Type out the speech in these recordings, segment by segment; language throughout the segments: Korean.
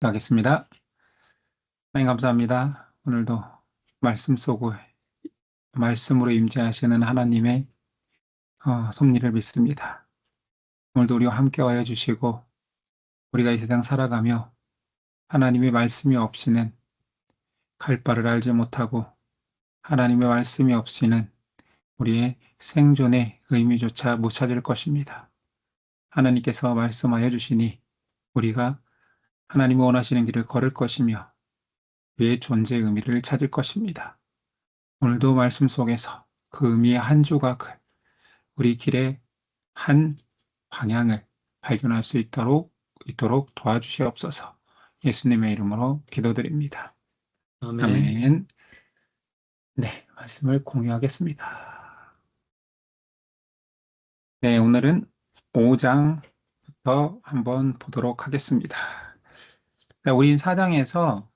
하겠습니다. 하나님 감사합니다. 오늘도 말씀 속에 말씀으로 임재하시는 하나님의 섭리를 믿습니다. 오늘도 우리와 함께 하여 주시고 우리가 이 세상 살아가며 하나님의 말씀이 없이는 갈 바를 알지 못하고 하나님의 말씀이 없이는 우리의 생존의 의미조차 못 찾을 것입니다. 하나님께서 말씀하여 주시니 우리가 하나님이 원하시는 길을 걸을 것이며 우리의 존재의 의미를 찾을 것입니다. 오늘도 말씀 속에서 그 의미의 한 조각을 우리 길의 한 방향을 발견할 수 있도록 도와주시옵소서. 예수님의 이름으로 기도드립니다. 아멘. 아멘. 네, 말씀을 공유하겠습니다. 네, 오늘은 5장부터 한번 보도록 하겠습니다. 우린 4장에서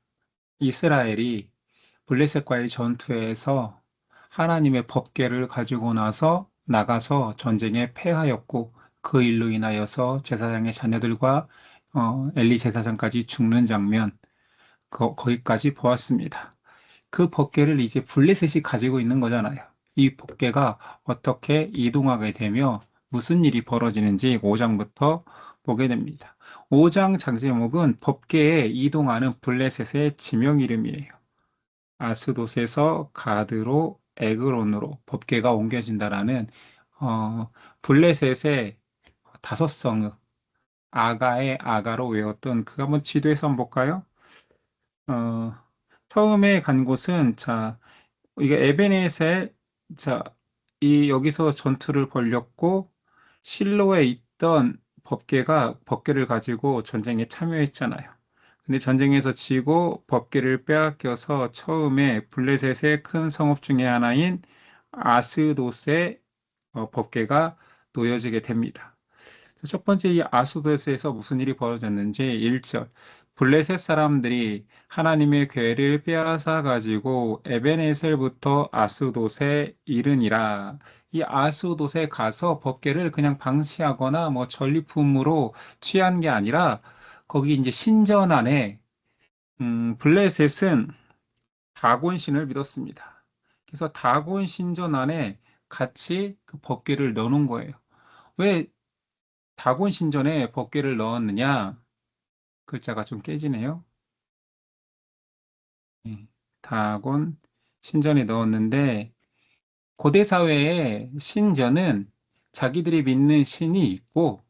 이스라엘이 블레셋과의 전투에서 하나님의 법궤를 가지고 나가서 전쟁에 패하였고 그 일로 인하여서 제사장의 자녀들과 엘리 제사장까지 죽는 장면 거기까지 보았습니다. 그 법궤를 이제 블레셋이 가지고 있는 거잖아요. 이 법궤가 어떻게 이동하게 되며 무슨 일이 벌어지는지 5장부터 보게 됩니다. 5장 장제목은 법궤에 이동하는 블레셋의 지명 이름이에요. 아스돗에서 가드로 에그론으로 법궤가 옮겨진다라는 블레셋의 다섯 성읍 아가의 아가로 외웠던 그 한번 지도에서 한번 볼까요? 어, 처음에 간 곳은 이게 에베네셀 이 여기서 전투를 벌였고 실로에 있던 법궤를 가지고 전쟁에 참여했잖아요. 근데 전쟁에서 지고 법궤를 빼앗겨서 처음에 블레셋의 큰 성읍 중에 하나인 아스돗의 법궤가 놓여지게 됩니다. 첫 번째 이 아스돗에서 무슨 일이 벌어졌는지 1절 블레셋 사람들이 하나님의 궤를 빼앗아 가지고 에베네셀부터 아스돗에 이르니라. 이 아스돗에 가서 법궤를 그냥 방치하거나 뭐 전리품으로 취한 게 아니라 거기 이제 신전 안에 블레셋은 다곤 신을 믿었습니다. 그래서 다곤 신전 안에 같이 그 법궤를 넣어놓은 거예요. 왜 다곤 신전에 법궤를 넣었느냐? 글자가 좀 깨지네요. 다곤 신전에 넣었는데 고대 사회의 신전은 자기들이 믿는 신이 있고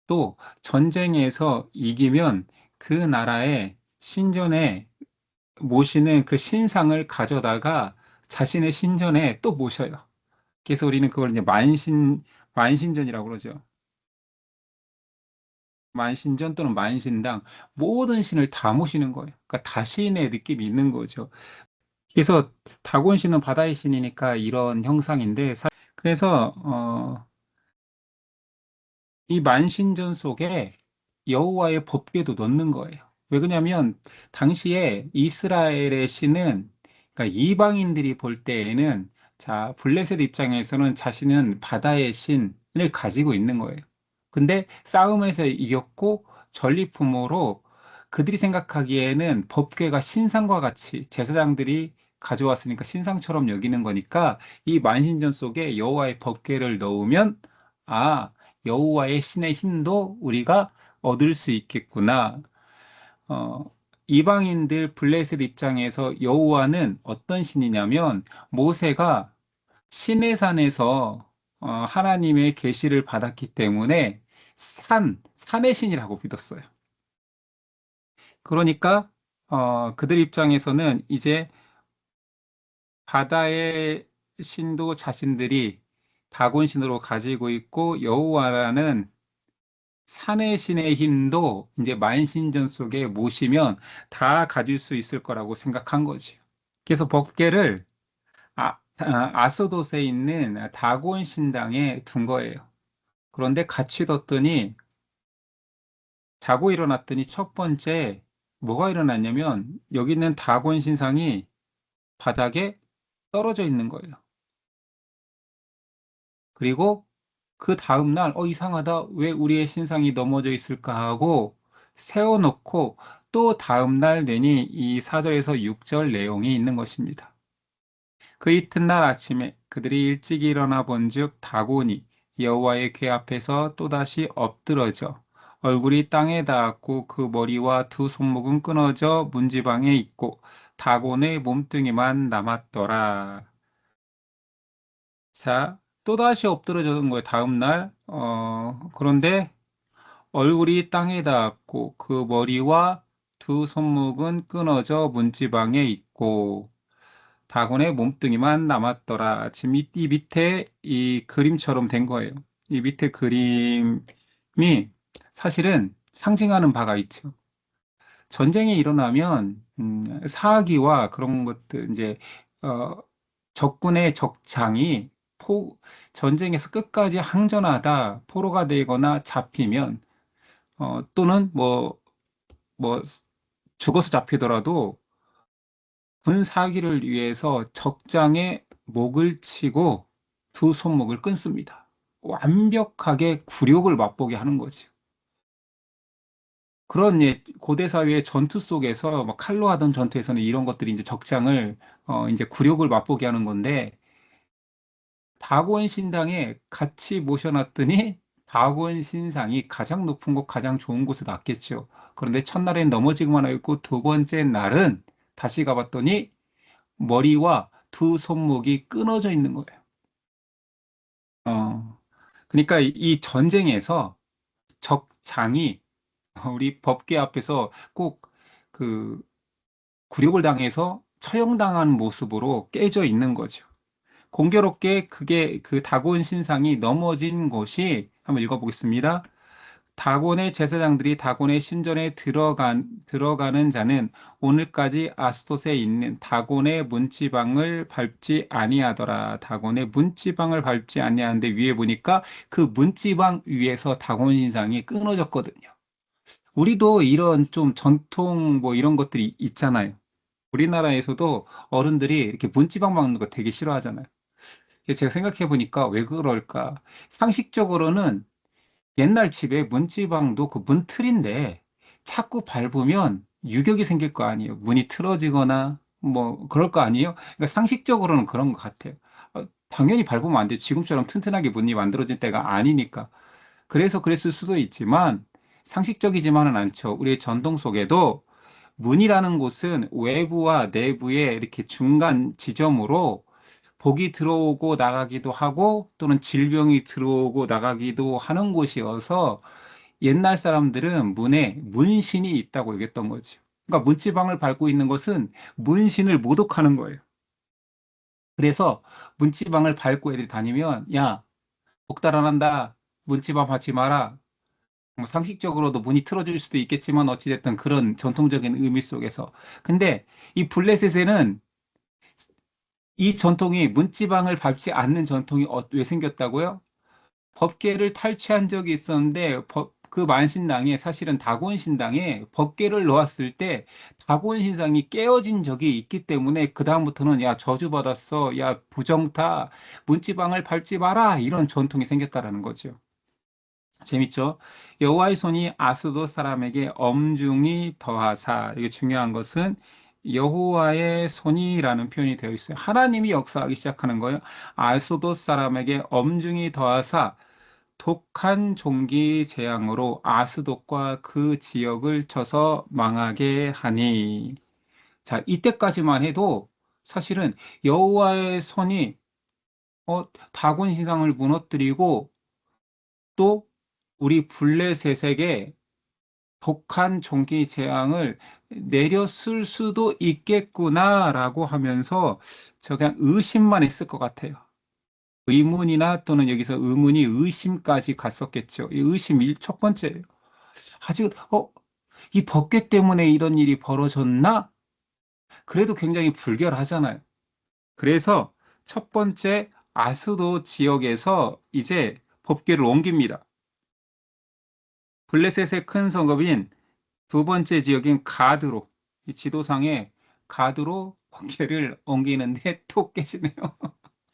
또 전쟁에서 이기면 그 나라의 신전에 모시는 그 신상을 가져다가 자신의 신전에 또 모셔요. 그래서 우리는 그걸 이제 만신전이라고 그러죠. 만신전 또는 만신당 모든 신을 다 모시는 거예요. 그러니까 다신의 느낌이 있는 거죠. 그래서 다곤 신은 바다의 신이니까 이런 형상인데 그래서 이 만신전 속에 여호와의 법궤도 넣는 거예요. 왜 그러냐면 당시에 이스라엘의 신은 그러니까 이방인들이 볼 때에는 블레셋 입장에서는 자신은 바다의 신을 가지고 있는 거예요. 근데 싸움에서 이겼고 전리품으로 그들이 생각하기에는 법궤가 신상과 같이 제사장들이 가져왔으니까 신상처럼 여기는 거니까 이 만신전 속에 여호와의 법궤를 넣으면 여호와의 신의 힘도 우리가 얻을 수 있겠구나. 어, 이방인들 블레셋 입장에서 여호와는 어떤 신이냐면 모세가 시내산에서 하나님의 계시를 받았기 때문에 산의 신이라고 믿었어요. 그러니까 그들 입장에서는 이제 바다의 신도 자신들이 다곤 신으로 가지고 있고 여호와라는 산의 신의 힘도 이제 만신전 속에 모시면 가질 수 있을 거라고 생각한 거죠. 그래서 법궤를 아소돗에 있는 다곤 신당에 둔 거예요. 그런데 같이 뒀더니 자고 일어났더니 첫 번째 뭐가 일어났냐면 여기 있는 다곤 신상이 바닥에 떨어져 있는 거예요. 그리고 그 다음날 이상하다. 왜 우리의 신상이 넘어져 있을까 하고 세워놓고 또 다음 날 되니 이 4절에서 6절 내용이 있는 것입니다. 그 이튿날 아침에 그들이 일찍 일어나 본즉 다곤이 여호와의 궤 앞에서 또다시 엎드러져 얼굴이 땅에 닿았고 그 머리와 두 손목은 끊어져 문지방에 있고 다곤의 몸뚱이만 남았더라. 자, 또다시 엎드러졌던 거예요. 다음 날. 그런데 얼굴이 땅에 닿았고 그 머리와 두 손목은 끊어져 문지방에 있고 다곤의 몸뚱이만 남았더라. 지금 이 밑에 이 그림처럼 된 거예요. 이 밑에 그림이 사실은 상징하는 바가 있죠. 전쟁이 일어나면 사기와 그런 것들 이제 어, 적군의 적장이 전쟁에서 끝까지 항전하다 포로가 되거나 잡히면 또는 뭐 죽어서 잡히더라도 군 사기를 위해서 적장의 목을 치고 두 손목을 끊습니다. 완벽하게 굴욕을 맛보게 하는 거죠. 그런 고대 사회의 전투 속에서 막 칼로 하던 전투에서는 이런 것들이 이제 적장을 이제 굴욕을 맛보게 하는 건데 다곤 신당에 같이 모셔놨더니 다곤 신상이 가장 높은 곳, 가장 좋은 곳에 놨겠죠. 그런데 첫날엔 넘어지기만 하고 두 번째 날은 다시 가봤더니 머리와 두 손목이 끊어져 있는 거예요. 어, 그러니까 이 전쟁에서 적장이 우리 법계 앞에서 꼭 그 굴욕을 당해서 처형당한 모습으로 깨져 있는 거죠. 공교롭게 그게 그 다곤 신상이 넘어진 곳이 한번 읽어보겠습니다. 다곤의 제사장들이 다곤의 신전에 들어가는 자는 오늘까지 아스돗에 있는 다곤의 문지방을 밟지 아니하더라. 다곤의 문지방을 밟지 아니하는데 위에 보니까 그 문지방 위에서 다곤 신상이 끊어졌거든요. 우리도 이런 좀 전통 뭐 이런 것들이 있잖아요. 우리나라에서도 어른들이 이렇게 문지방 밟는 거 되게 싫어하잖아요. 제가 생각해 보니까 왜 그럴까? 상식적으로는 옛날 집에 문지방도 그 문틀인데 자꾸 밟으면 유격이 생길 거 아니에요. 문이 틀어지거나 뭐 그럴 거 아니에요. 그러니까 상식적으로는 그런 것 같아요. 당연히 밟으면 안 돼요. 지금처럼 튼튼하게 문이 만들어진 때가 아니니까. 그래서 그랬을 수도 있지만 상식적이지만은 않죠. 우리의 전통 속에도 문이라는 곳은 외부와 내부의 이렇게 중간 지점으로 복이 들어오고 나가기도 하고 또는 질병이 들어오고 나가기도 하는 곳이어서 옛날 사람들은 문에 문신이 있다고 얘기했던 거죠. 그러니까 문지방을 밟고 있는 것은 문신을 모독하는 거예요. 그래서 문지방을 밟고 애들이 다니면 야, 복 달아난다. 문지방 밟지 마라. 뭐 상식적으로도 문이 틀어질 수도 있겠지만 어찌됐든 그런 전통적인 의미 속에서. 근데 이 블레셋에는 이 전통이 문지방을 밟지 않는 전통이 왜 생겼다고요? 법궤를 탈취한 적이 있었는데 그 만신당에 사실은 다곤 신당에 법궤를 놓았을 때 다곤 신상이 깨어진 적이 있기 때문에 그다음부터는 야 저주받았어 야 부정타 문지방을 밟지 마라 이런 전통이 생겼다라는 거죠. 재밌죠? 여호와의 손이 아스돗 사람에게 엄중히 더하사 이게 중요한 것은 여호와의 손이라는 표현이 되어 있어요. 하나님이 역사하기 시작하는 거예요. 아스돗 사람에게 엄중히 더하사 독한 종기 재앙으로 아스돗과 그 지역을 쳐서 망하게 하니. 자, 이때까지만 해도 사실은 여호와의 손이 다곤 신상을 무너뜨리고 또 우리 블레셋에게 독한 종기 재앙을 내렸을 수도 있겠구나라고 하면서 저 그냥 의심만 했을 것 같아요. 의문이나 또는 여기서 의문이 의심까지 갔었겠죠. 이 의심 첫 번째예요. 아직 이 법궤 때문에 이런 일이 벌어졌나? 그래도 굉장히 불결하잖아요. 그래서 첫 번째 아스도 지역에서 이제 법궤를 옮깁니다. 블레셋의 큰 성읍인 두 번째 지역인 가드로 이 지도상에 가드로 법궤를 옮기는데 또 깨지네요.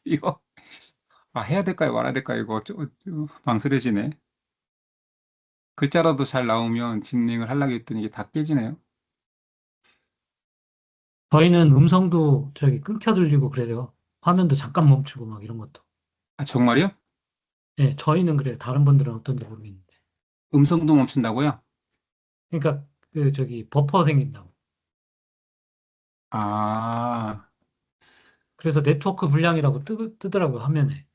이거 해야 될까요? 말아야 될까요? 이거 망설여지네. 글자라도 잘 나오면 진행을 하려고 했더니 이게 다 깨지네요. 저희는 음성도 저기 끊겨 들리고 그래요. 화면도 잠깐 멈추고 막 이런 것도. 아, 정말요? 예, 저희는 그래요. 다른 분들은 어떤지 모르겠는데. 음성도 멈춘다고요? 그러니까 그 저기 버퍼 생긴다고. 아, 그래서 네트워크 불량이라고 뜨더라고요, 화면에.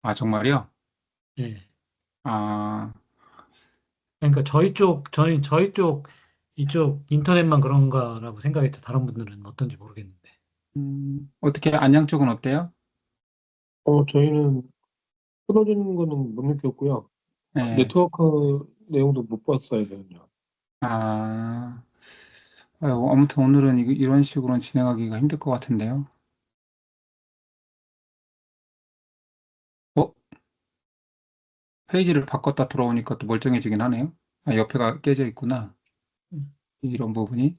아, 정말요? 예. 아, 그러니까 저희 쪽 이쪽 인터넷만 그런가라고 생각했죠. 다른 분들은 어떤지 모르겠는데. 어떻게 안양 쪽은 어때요? 저희는 끊어지는 거는 못 느꼈고요. 네. 네트워크 내용도 못 봤어요, 저는요. 아, 아유, 아무튼 오늘은 이런 식으로는 진행하기가 힘들 것 같은데요. 어? 페이지를 바꿨다 돌아오니까 또 멀쩡해지긴 하네요. 아, 옆에가 깨져 있구나. 이런 부분이.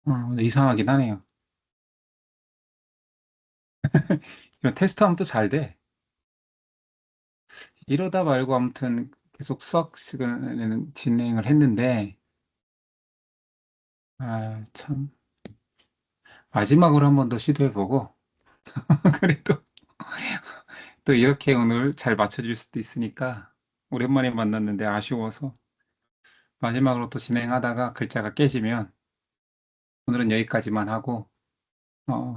근데 이상하긴 하네요. 이런 테스트하면 또 잘 돼. 이러다 말고 아무튼 계속 수학 시간에는 진행을 했는데, 아, 참. 마지막으로 한 번 더 시도해보고, 그래도 또 이렇게 오늘 잘 맞춰줄 수도 있으니까, 오랜만에 만났는데 아쉬워서 마지막으로 또 진행하다가 글자가 깨지면 오늘은 여기까지만 하고,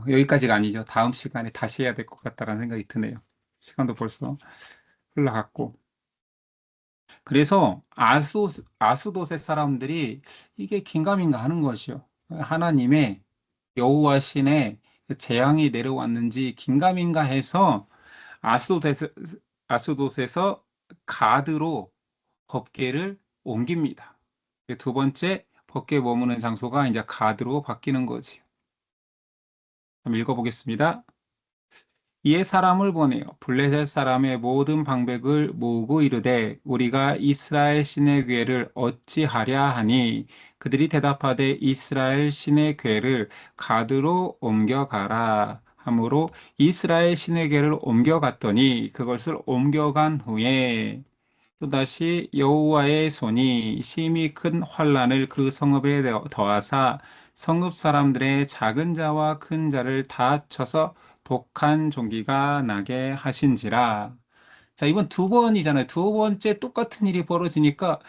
여기까지가 아니죠. 다음 시간에 다시 해야 될 것 같다라는 생각이 드네요. 시간도 벌써 흘러갔고. 그래서 아수도세 사람들이 이게 긴가민가 하는 것이요. 하나님의 여호와 신의 재앙이 내려왔는지 긴가민가 해서 아스도에서, 아스돗에서 가드로 법궤를 옮깁니다. 두 번째 법궤 머무는 장소가 이제 가드로 바뀌는 거지요. 한번 읽어보겠습니다. 이에 사람을 보내어 블레셋 사람의 모든 방백을 모으고 이르되 우리가 이스라엘 신의 궤를 어찌하랴 하니 그들이 대답하되 이스라엘 신의 궤를 가드로 옮겨가라 하므로 이스라엘 신의 궤를 옮겨갔더니 그것을 옮겨간 후에 또다시 여호와의 손이 심히 큰 환난을 그 성읍에 더하사 성읍 사람들의 작은 자와 큰 자를 다 쳐서 독한 종기가 나게 하신지라. 자, 이번 두 번이잖아요. 두 번째 똑같은 일이 벌어지니까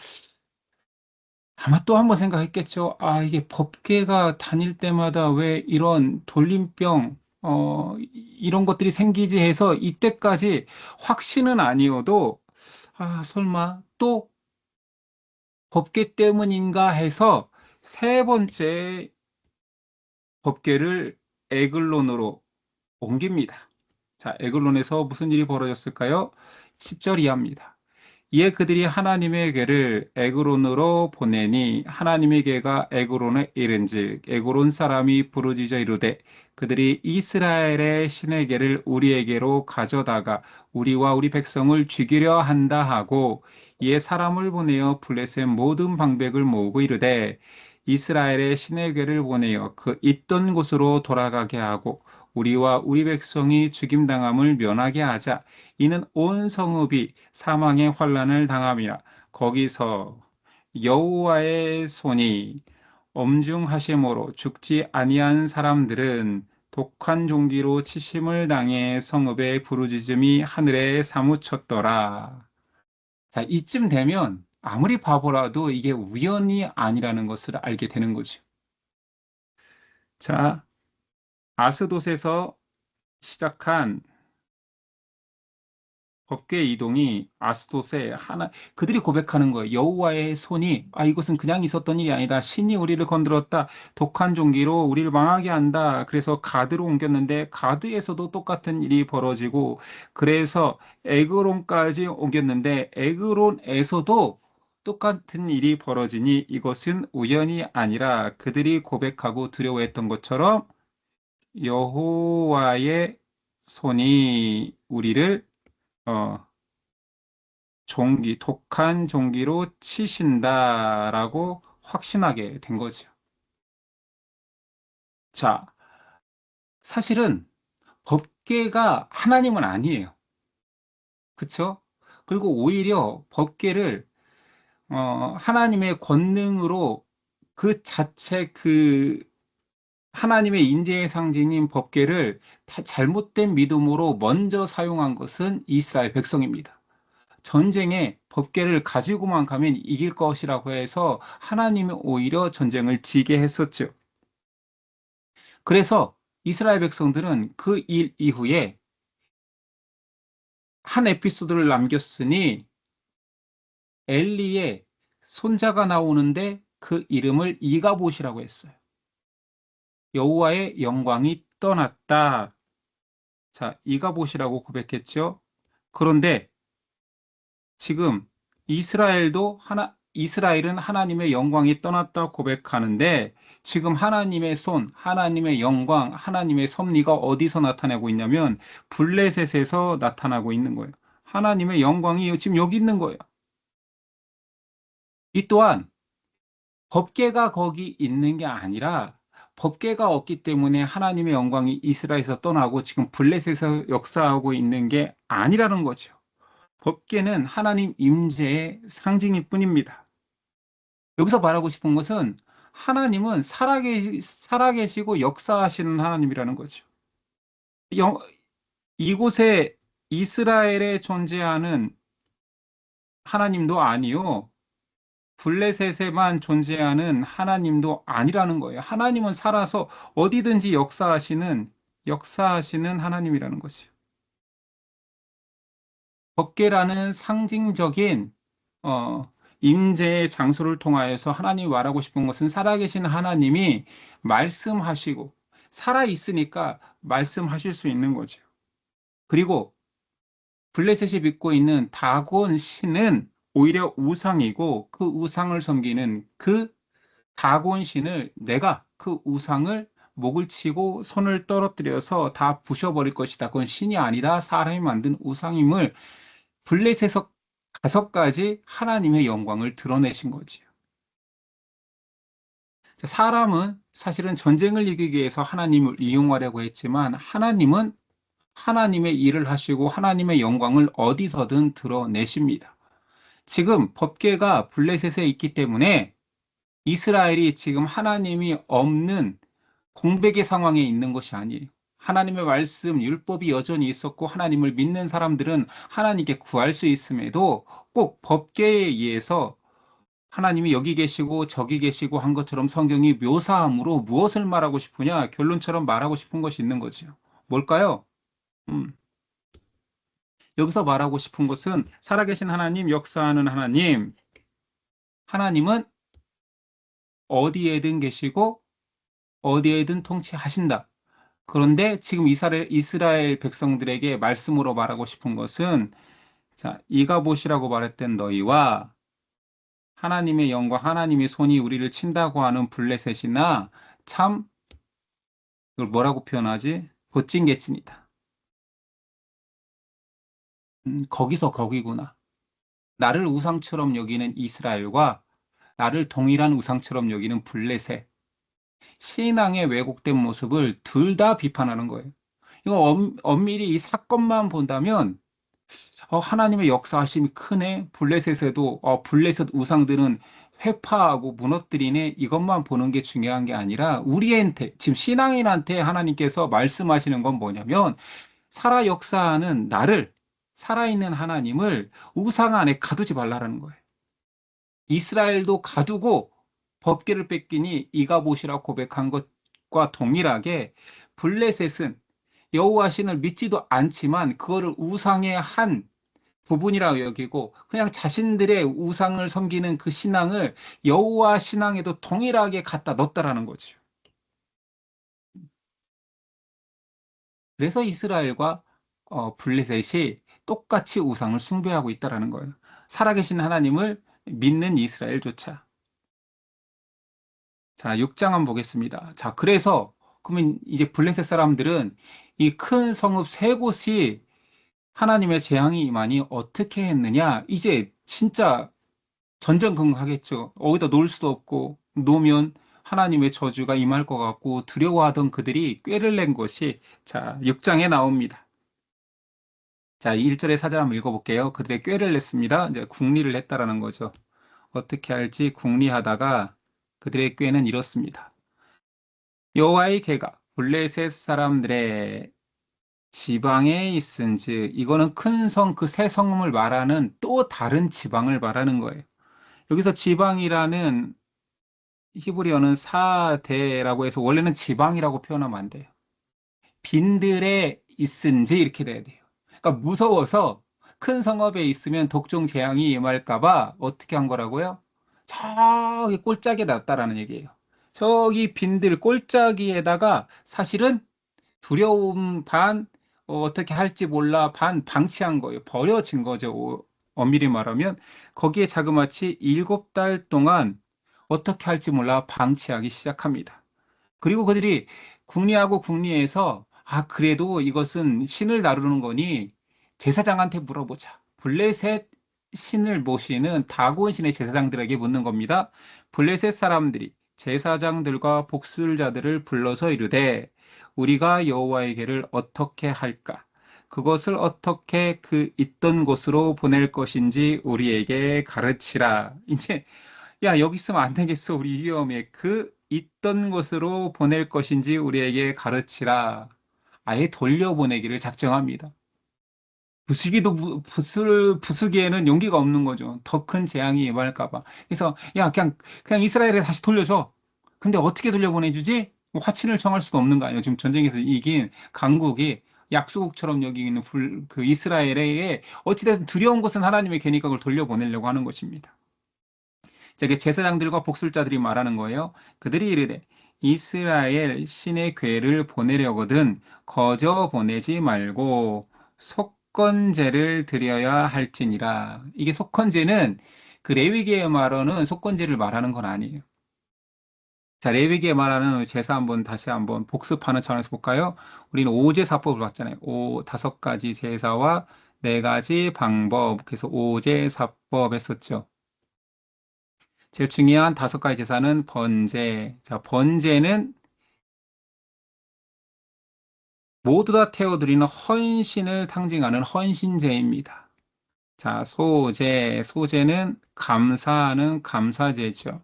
아마 또 한 번 생각했겠죠. 아, 이게 법계가 다닐 때마다 왜 이런 돌림병, 이런 것들이 생기지 해서 이때까지 확신은 아니어도 아, 설마 또 법계 때문인가 해서 세 번째 법계를 에글론으로 옮깁니다. 자, 에글론에서 무슨 일이 벌어졌을까요? 10절 이하입니다. 이에 그들이 하나님의 궤를 에그론으로 보내니 하나님의 궤가 에그론에 이른즉 에그론 사람이 부르짖어 이르되 그들이 이스라엘의 신의 궤를 우리에게로 가져다가 우리와 우리 백성을 죽이려 한다 하고 이에 사람을 보내어 블레셋 모든 방백을 모으고 이르되 이스라엘의 신의 궤를 보내어 그 있던 곳으로 돌아가게 하고 우리와 우리 백성이 죽임당함을 면하게 하자. 이는 온 성읍이 사망의 환난을 당함이라. 거기서 여호와의 손이 엄중하심으로 죽지 아니한 사람들은 독한 종기로 치심을 당해 성읍의 부르짖음이 하늘에 사무쳤더라. 자, 이쯤 되면 아무리 바보라도 이게 우연이 아니라는 것을 알게 되는 거죠. 자, 아스돗에서 시작한 법궤 이동이 아스돗에 하나 그들이 고백하는 거예요. 여호와의 손이 이것은 그냥 있었던 일이 아니다. 신이 우리를 건드렸다. 독한 종기로 우리를 망하게 한다. 그래서 가드로 옮겼는데 가드에서도 똑같은 일이 벌어지고 그래서 에그론까지 옮겼는데 에그론에서도 똑같은 일이 벌어지니 이것은 우연이 아니라 그들이 고백하고 두려워했던 것처럼 여호와의 손이 우리를 어, 독한 종기로 치신다라고 확신하게 된 거죠. 자, 사실은 법계가 하나님은 아니에요. 그쵸? 그리고 오히려 법계를 하나님의 권능으로 그 자체 하나님의 인재의 상징인 법궤를 잘못된 믿음으로 먼저 사용한 것은 이스라엘 백성입니다. 전쟁에 법궤를 가지고만 가면 이길 것이라고 해서 하나님이 오히려 전쟁을 지게 했었죠. 그래서 이스라엘 백성들은 그 일 이후에 한 에피소드를 남겼으니 엘리의 손자가 나오는데 그 이름을 이가봇이라고 했어요. 여호와의 영광이 떠났다. 자, 이가봇이라고 고백했죠. 그런데 지금 이스라엘은 하나님의 영광이 떠났다 고백하는데 지금 하나님의 손, 하나님의 영광, 하나님의 섭리가 어디서 나타나고 있냐면 블레셋에서 나타나고 있는 거예요. 하나님의 영광이 지금 여기 있는 거예요. 이 또한 법궤가 거기 있는 게 아니라 법궤가 없기 때문에 하나님의 영광이 이스라엘에서 떠나고 지금 블레셋에서 역사하고 있는 게 아니라는 거죠. 법궤는 하나님 임재의 상징일 뿐입니다. 여기서 말하고 싶은 것은 하나님은 살아계시고 역사하시는 하나님이라는 거죠. 이곳에 이스라엘에 존재하는 하나님도 아니요. 블레셋에만 존재하는 하나님도 아니라는 거예요. 하나님은 살아서 어디든지 역사하시는 하나님이라는 것이요. 법궤라는 상징적인 임재의 장소를 통하여서 하나님이 말하고 싶은 것은 살아계신 하나님이 말씀하시고 살아있으니까 말씀하실 수 있는 거죠. 그리고 블레셋이 믿고 있는 다곤 신은 오히려 우상이고 그 우상을 섬기는 그 다곤 신을 내가 그 우상을 목을 치고 손을 떨어뜨려서 다 부셔버릴 것이다. 그건 신이 아니라 사람이 만든 우상임을 블레셋에서 5가지 하나님의 영광을 드러내신 거지요. 사람은 사실은 전쟁을 이기기 위해서 하나님을 이용하려고 했지만 하나님은 하나님의 일을 하시고 하나님의 영광을 어디서든 드러내십니다. 지금 법궤가 블레셋에 있기 때문에 이스라엘이 지금 하나님이 없는 공백의 상황에 있는 것이 아니에요. 하나님의 말씀, 율법이 여전히 있었고 하나님을 믿는 사람들은 하나님께 구할 수 있음에도 꼭 법궤에 의해서 하나님이 여기 계시고 저기 계시고 한 것처럼 성경이 묘사함으로 무엇을 말하고 싶으냐? 결론처럼 말하고 싶은 것이 있는 거죠. 뭘까요? 여기서 말하고 싶은 것은 살아계신 하나님, 역사하는 하나님, 하나님은 어디에든 계시고 어디에든 통치하신다. 그런데 지금 이스라엘 백성들에게 말씀으로 말하고 싶은 것은 자, 이가봇이라고 말했던 너희와 하나님의 영광, 하나님의 손이 우리를 친다고 하는 블레셋이나 참 이걸 뭐라고 표현하지? 보찐개찐이다. 거기서 거기구나. 나를 우상처럼 여기는 이스라엘과 나를 동일한 우상처럼 여기는 블레셋. 신앙의 왜곡된 모습을 둘 다 비판하는 거예요. 이거 엄밀히 이 사건만 본다면 하나님의 역사하심이 크네. 블레셋에도 블레셋 우상들은 회파하고 무너뜨리네. 이것만 보는 게 중요한 게 아니라 우리한테 지금 신앙인한테 하나님께서 말씀하시는 건 뭐냐면 살아 역사하는 나를 살아있는 하나님을 우상 안에 가두지 말라라는 거예요. 이스라엘도 가두고 법궤를 뺏기니 이가봇이라 고백한 것과 동일하게 블레셋은 여호와 신을 믿지도 않지만 그거를 우상의 한 부분이라고 여기고 그냥 자신들의 우상을 섬기는 그 신앙을 여호와 신앙에도 동일하게 갖다 넣었다라는 거죠. 그래서 이스라엘과 블레셋이 똑같이 우상을 숭배하고 있다라는 거예요. 살아계신 하나님을 믿는 이스라엘조차. 자, 6장 한번 보겠습니다. 자, 그래서 그러면 이제 블레셋 사람들은 이 큰 성읍 3곳이 하나님의 재앙이 임하니 어떻게 했느냐? 이제 진짜 전전긍긍하겠죠. 어디다 놓을 수도 없고 놓으면 하나님의 저주가 임할 것 같고 두려워하던 그들이 꾀를 낸 것이 자, 6장에 나옵니다. 자, 1절의 사절 한번 읽어볼게요. 그들의 꾀를 냈습니다. 이제 궁리를 했다라는 거죠. 어떻게 할지 궁리하다가 그들의 꾀는 이렇습니다. 여호와의 개가 블레셋 사람들의 지방에 있은즉, 이거는 큰 성, 그 세 성을 말하는 또 다른 지방을 말하는 거예요. 여기서 지방이라는 히브리어는 사대라고 해서 원래는 지방이라고 표현하면 안 돼요. 빈들에 있은지 이렇게 돼야 돼요. 그러니까 무서워서 큰 성읍에 있으면 독종 재앙이 임할까 봐 어떻게 한 거라고요? 저기 꼴짝에 놨다라는 얘기예요. 저기 빈들 꼴짝이에다가 사실은 두려움 반, 어떻게 할지 몰라 반 방치한 거예요. 버려진 거죠. 엄밀히 말하면 거기에 자그마치 7달 동안 어떻게 할지 몰라 방치하기 시작합니다. 그리고 그들이 궁리하고 궁리해서 그래도 이것은 신을 다루는 거니 제사장한테 물어보자. 블레셋 신을 모시는 다곤 신의 제사장들에게 묻는 겁니다. 블레셋 사람들이 제사장들과 복술자들을 불러서 이르되 우리가 여호와에게를 어떻게 할까? 그것을 어떻게 그 있던 곳으로 보낼 것인지 우리에게 가르치라. 이제 야, 여기 있으면 안 되겠어. 우리 위험해. 그 있던 곳으로 보낼 것인지 우리에게 가르치라. 아예 돌려보내기를 작정합니다. 부수기에는 용기가 없는 거죠. 더 큰 재앙이 임할까 봐. 그래서 야, 그냥 이스라엘에 다시 돌려줘. 근데 어떻게 돌려보내주지? 뭐 화친을 청할 수도 없는 거 아니에요. 지금 전쟁에서 이긴 강국이 약소국처럼 여기는 그 이스라엘에 어찌됐든 두려운 것은 하나님의 개니까 그걸 돌려보내려고 하는 것입니다. 저게 제사장들과 복술자들이 말하는 거예요. 그들이 이르되 이스라엘 신의 궤를 보내려거든 거저 보내지 말고 속건제를 드려야 할지니라. 이게 속건제는 그 레위기에 말하는 속건제를 말하는 건 아니에요. 자, 레위기에 말하는 제사 다시 한번 복습하는 차원에서 볼까요? 우리는 오제사법을 봤잖아요. 5가지 제사와 4가지 방법. 그래서 오제사법 했었죠. 제일 중요한 5가지 제사는 번제. 자, 번제는 모두 다 태워드리는 헌신을 상징하는 헌신제입니다. 자, 소제는 감사하는 감사제죠.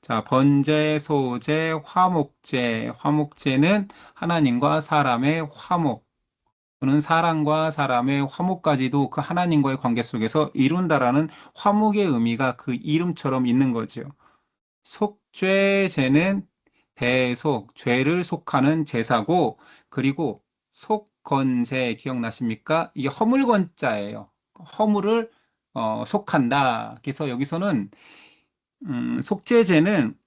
자, 번제, 소제, 화목제는 하나님과 사람의 화목, 또는 사람과 사람의 화목까지도 그 하나님과의 관계 속에서 이룬다라는 화목의 의미가 그 이름처럼 있는 거죠. 속죄제는 대속, 죄를 속하는 제사고, 그리고 속건제 기억나십니까? 이게 허물건자예요. 허물을 속한다. 그래서 여기서는 속죄제는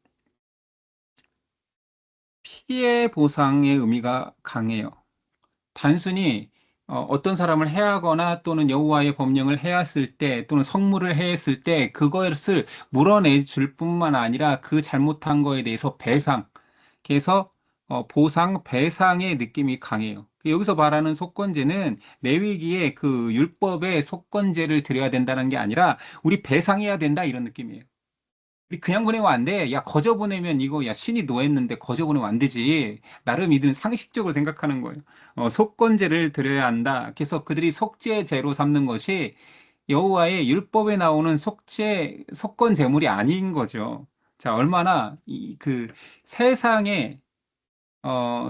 피해 보상의 의미가 강해요. 단순히 어떤 사람을 해하거나 또는 여호와의 법령을 해했을 때 또는 성물을 해했을 때 그것을 물어내 줄 뿐만 아니라 그 잘못한 거에 대해서 배상, 그래서 보상, 배상의 느낌이 강해요. 여기서 말하는 속건제는 레위기의 그 율법에 속건제를 드려야 된다는 게 아니라 우리 배상해야 된다 이런 느낌이에요. 우리 그냥 보내면 안 돼. 야, 거저 보내면 이거, 야, 신이 노했는데 거저 보내면 안 되지. 나름 이들은 상식적으로 생각하는 거예요. 속건제를 드려야 한다. 그래서 그들이 속죄제로 삼는 것이 여호와의 율법에 나오는 속건 제물이 아닌 거죠. 자, 얼마나 그 세상에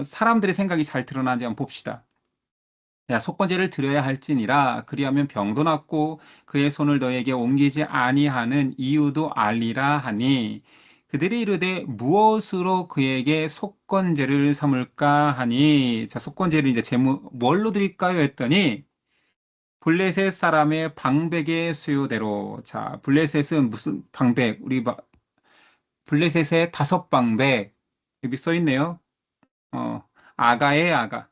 사람들의 생각이 잘 드러나는지 한번 봅시다. 야, 속건제를 드려야 할지니라. 그리하면 병도 낫고 그의 손을 너에게 옮기지 아니하는 이유도 알리라 하니, 그들이 이르되 무엇으로 그에게 속건제를 삼을까 하니. 자, 속건제를 이제 뭘로 드릴까요 했더니 블레셋 사람의 방백의 수요대로. 자, 블레셋은 무슨 방백? 블레셋의 5방백 여기 써 있네요. 아가의 아가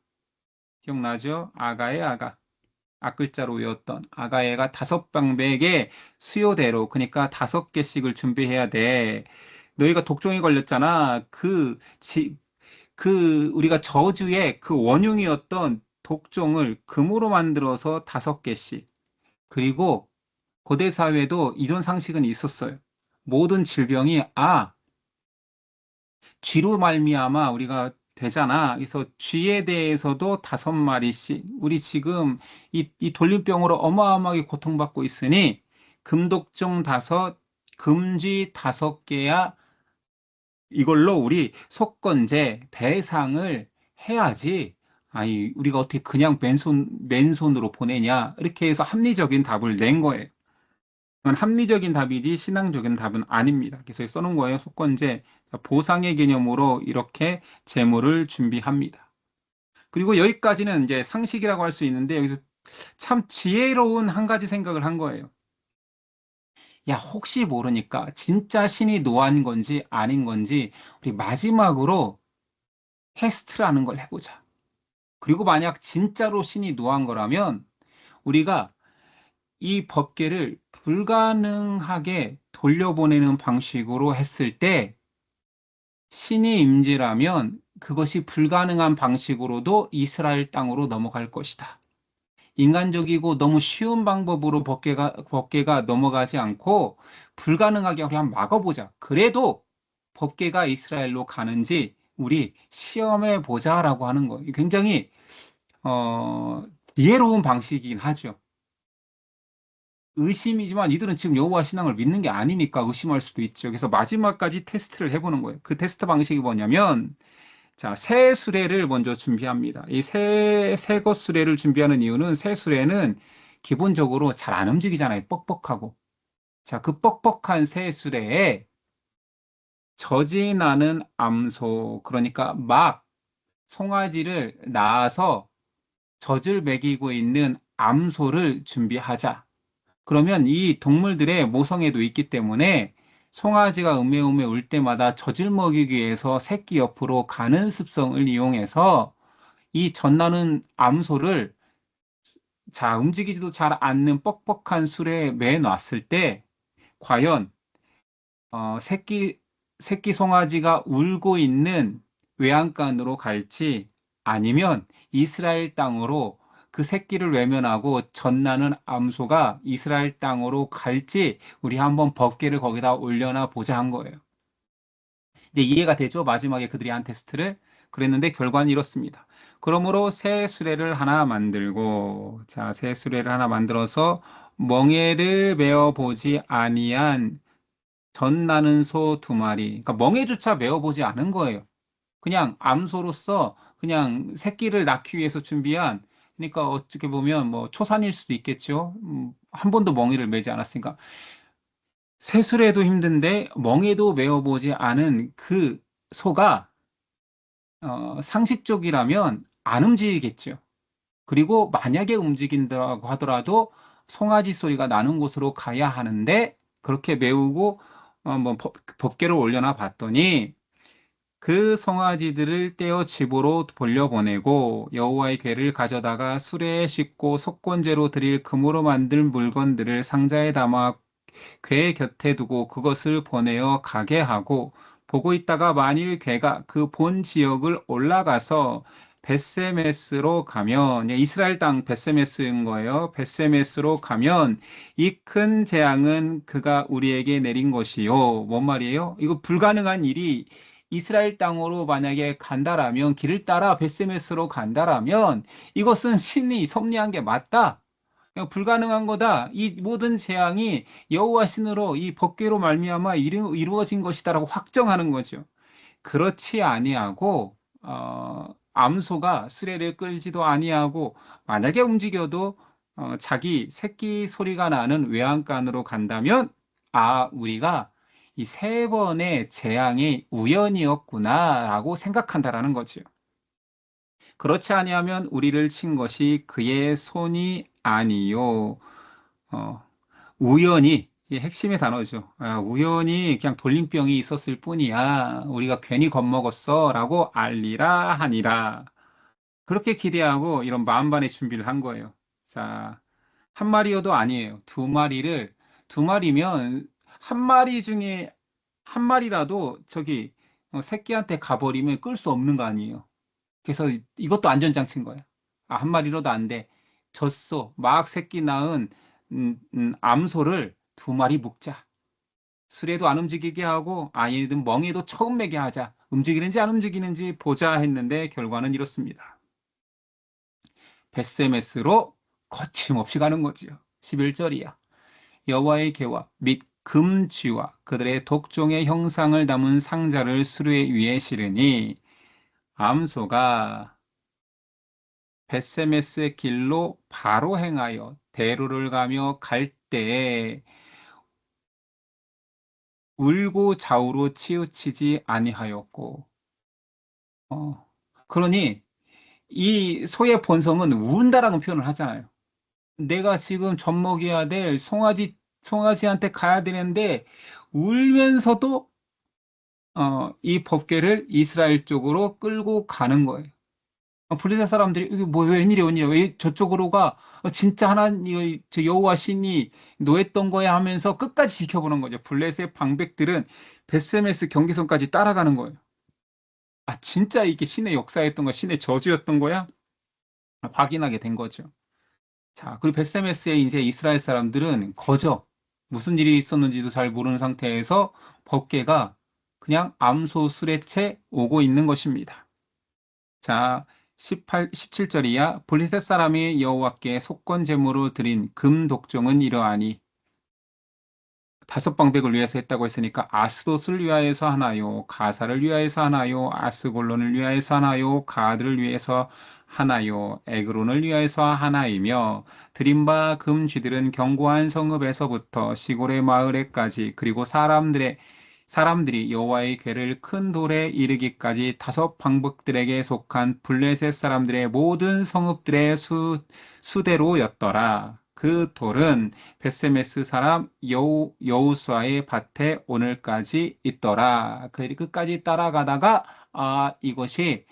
기억나죠? 아가의 아가. 앞글자로 외웠던 아가애가 5방백의 수요대로, 그러니까 5개씩을 준비해야 돼. 너희가 독종이 걸렸잖아. 우리가 저주의 그 원흉이었던 독종을 금으로 만들어서 5개씩. 그리고 고대 사회도 이런 상식은 있었어요. 모든 질병이 쥐로 말미암아 우리가 되잖아. 그래서 쥐에 대해서도 5마리씩. 우리 지금 이 돌림병으로 어마어마하게 고통받고 있으니 금독종 5, 금쥐 5개야 이걸로 우리 속건제 배상을 해야지. 아니, 우리가 어떻게 그냥 맨손으로 보내냐. 이렇게 해서 합리적인 답을 낸 거예요. 그건 합리적인 답이지 신앙적인 답은 아닙니다. 그래서 써놓은 거예요. 속건제. 보상의 개념으로 이렇게 제물을 준비합니다. 그리고 여기까지는 이제 상식이라고 할 수 있는데 여기서 참 지혜로운 한 가지 생각을 한 거예요. 야, 혹시 모르니까 진짜 신이 노한 건지 아닌 건지 우리 마지막으로 테스트라는 걸 해보자. 그리고 만약 진짜로 신이 노한 거라면 우리가 이 법계를 불가능하게 돌려보내는 방식으로 했을 때 신이 임재라면 그것이 불가능한 방식으로도 이스라엘 땅으로 넘어갈 것이다. 인간적이고 너무 쉬운 방법으로 법계가 넘어가지 않고 불가능하게 우리 한번 막아보자. 그래도 법계가 이스라엘로 가는지 우리 시험해 보자라고 하는 거예요. 굉장히 지혜로운 방식이긴 하죠. 의심이지만 이들은 지금 여호와 신앙을 믿는 게 아니니까 의심할 수도 있죠. 그래서 마지막까지 테스트를 해보는 거예요. 그 테스트 방식이 뭐냐면 자, 새 수레를 먼저 준비합니다. 이 새것 수레를 준비하는 이유는 새 수레는 기본적으로 잘 안 움직이잖아요. 뻑뻑하고. 자, 그 뻑뻑한 새 수레에 젖이 나는 암소, 그러니까 막 송아지를 낳아서 젖을 먹이고 있는 암소를 준비하자. 그러면 이 동물들의 모성애도 있기 때문에 송아지가 음메음메 울 때마다 젖을 먹이기 위해서 새끼 옆으로 가는 습성을 이용해서 이 젖나는 암소를 자 움직이지도 잘 않는 뻑뻑한 술에 매놨을 때 과연 새끼 송아지가 울고 있는 외양간으로 갈지 아니면 이스라엘 땅으로 그 새끼를 외면하고 젖나는 암소가 이스라엘 땅으로 갈지 우리 한번 법궤를 거기다 올려놔 보자 한 거예요. 이제 이해가 되죠? 마지막에 그들이 한 테스트를 그랬는데 결과는 이렇습니다. 그러므로 새 수레를 하나 만들고 자, 새 수레를 하나 만들어서 멍에를 메어 보지 아니한 전 나는 소 2마리. 그러니까 멍에조차 메어보지 않은 거예요. 그냥 암소로서 그냥 새끼를 낳기 위해서 준비한 그러니까 어떻게 보면 뭐 초산일 수도 있겠죠. 한 번도 멍에를 메지 않았으니까 세술에도 힘든데 멍에도 메어보지 않은 그 소가 상식적이라면 안 움직이겠죠. 그리고 만약에 움직인다고 하더라도 송아지 소리가 나는 곳으로 가야 하는데 그렇게 메우고 뭐 법궤를 올려놔 봤더니 그 송아지들을 떼어 집으로 돌려보내고 여호와의 궤를 가져다가 수레에 싣고 속건제로 드릴 금으로 만든 물건들을 상자에 담아 궤 곁에 두고 그것을 보내어 가게 하고 보고 있다가 만일 궤가 그 본 지역을 올라가서 벳세메스로 가면 이스라엘 땅 벳세메스인 거예요. 벳세메스로 가면 이 큰 재앙은 그가 우리에게 내린 것이요. 뭔 말이에요? 이거 불가능한 일이 이스라엘 땅으로 만약에 간다라면 길을 따라 벳세메스로 간다라면 이것은 신이 섭리한 게 맞다. 불가능한 거다. 이 모든 재앙이 여호와 신으로 이 법궤로 말미암아 이루어진 것이다라고 확정하는 거죠. 그렇지 아니하고 암소가 수레를 끌지도 아니하고 만약에 움직여도 자기 새끼 소리가 나는 외양간으로 간다면 우리가 이 3번의 재앙이 우연이었구나라고 생각한다라는 거죠. 그렇지 아니하면 우리를 친 것이 그의 손이 아니요. 우연히, 이 핵심의 단어죠. 우연히 그냥 돌림병이 있었을 뿐이야. 우리가 괜히 겁먹었어. 라고 알리라 하니라. 그렇게 기대하고 이런 만반의 준비를 한 거예요. 자, 한 마리여도 아니에요. 2마리면 한 마리 중에 한 마리라도 저기 새끼한테 가버리면 끌 수 없는 거 아니에요. 그래서 이것도 안전장치인 거예요. 한 마리로도 안 돼. 젖소, 막 새끼 낳은 암소를 2마리 묶자. 수레도 안 움직이게 하고 아이든 멍에도 처음 매게 하자. 움직이는지 안 움직이는지 보자 했는데 결과는 이렇습니다. 벳세메스로 거침없이 가는 거지요. 11절이야. 여호와의 궤와 및 금쥐와 그들의 독종의 형상을 담은 상자를 수레 위에 실으니 암소가 벳세메스의 길로 바로 행하여 대로를 가며 갈 때에 울고 좌우로 치우치지 아니하였고 그러니 이 소의 본성은 운다라고 표현을 하잖아요. 내가 지금 젖 먹여야 될 송아지한테 가야 되는데 울면서도 이 법궤를 이스라엘 쪽으로 끌고 가는 거예요. 블레셋 사람들이 이게 뭐 웬일이야 웬일이야 왜 저쪽으로 가 진짜 하나님 저 여호와 신이 노했던 거야 하면서 끝까지 지켜보는 거죠. 블레셋 방백들은 베세메스 경계선까지 따라가는 거예요. 아 진짜 이게 신의 역사였던 거야 신의 저주였던 거야 확인하게 된 거죠. 자 그리고 베세메스에 이제 이스라엘 사람들은 거저 무슨 일이 있었는지도 잘 모르는 상태에서 법궤가 그냥 암소 수레채 오고 있는 것입니다. 자, 17절이야. 블레셋 사람이 여호와께 속건 제물로 드린 금 독종은 이러하니 다섯 방백을 위해서 했다고 했으니까 아스돗을 위하여서 하나요, 가사를 위하여서 하나요, 아스골론을 위하여서 하나요, 가드를 위해서 하나요, 에그론을 위하여서 하나이며 드린 바 금쥐들은 견고한 성읍에서부터 시골의 마을에까지 그리고 사람들이 여호와의 궤를 큰 돌에 이르기까지 다섯 방백들에게 속한 블레셋 사람들의 모든 성읍들의 수대로였더라. 그 돌은 베세메스 사람 여우수아의 밭에 오늘까지 있더라. 그 끝까지 따라가다가 이것이